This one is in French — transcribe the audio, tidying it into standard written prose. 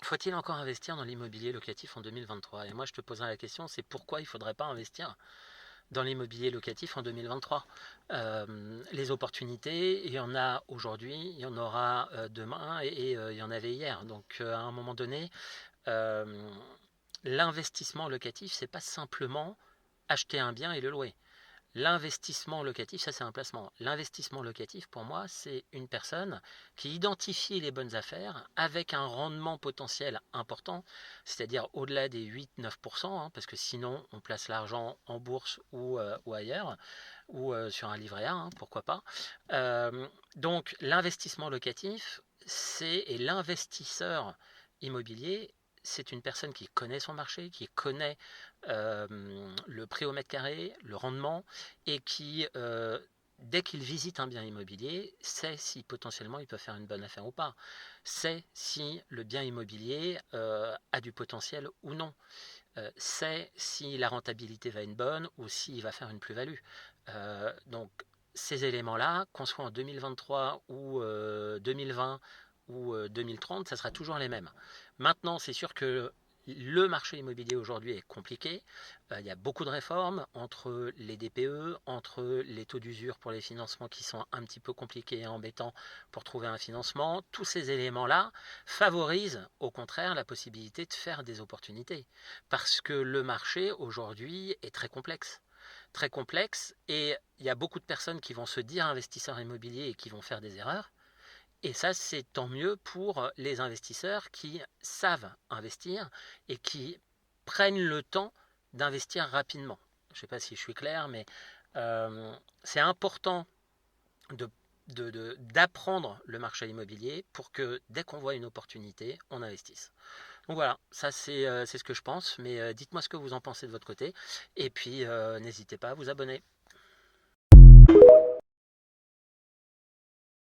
Faut-il encore investir dans l'immobilier locatif en 2023? Et moi, je te poserai la question, c'est pourquoi il ne faudrait pas investir dans l'immobilier locatif en 2023? Les opportunités, il y en a aujourd'hui, il y en aura demain et il y en avait hier. Donc, à un moment donné, euh, l'investissement locatif, c'est pas simplement acheter un bien et le louer. L'investissement locatif, ça c'est un placement. L'investissement locatif, pour moi, c'est une personne qui identifie les bonnes affaires avec un rendement potentiel important, c'est-à-dire au-delà des 8-9%, hein, parce que sinon on place l'argent en bourse ou ailleurs, ou sur un livret A, hein, pourquoi pas. Euh, donc l'investissement locatif, et l'investisseur immobilier, c'est une personne qui connaît son marché, qui connaît euh, le prix au mètre carré, le rendement, et qui, dès qu'il visite un bien immobilier, sait si potentiellement il peut faire une bonne affaire ou pas, sait si le bien immobilier a du potentiel ou non, sait si la rentabilité va être bonne ou s'il va faire une plus-value. Donc ces éléments-là, qu'on soit en 2023 ou 2020 ou 2030, ça sera toujours les mêmes. Maintenant, c'est sûr que le marché immobilier aujourd'hui est compliqué. Il y a beaucoup de réformes entre les DPE, entre les taux d'usure pour les financements qui sont un petit peu compliqués et embêtants pour trouver un financement. Tous ces éléments-là favorisent au contraire la possibilité de faire des opportunités. Parce que le marché aujourd'hui est très complexe et il y a beaucoup de personnes qui vont se dire investisseurs immobiliers et qui vont faire des erreurs. Et ça, c'est tant mieux pour les investisseurs qui savent investir et qui prennent le temps d'investir rapidement. Je ne sais pas si je suis clair, mais c'est important de, d'apprendre le marché immobilier pour que dès qu'on voit une opportunité, on investisse. Donc voilà, ça c'est ce que je pense, mais dites-moi ce que vous en pensez de votre côté, et puis n'hésitez pas à vous abonner.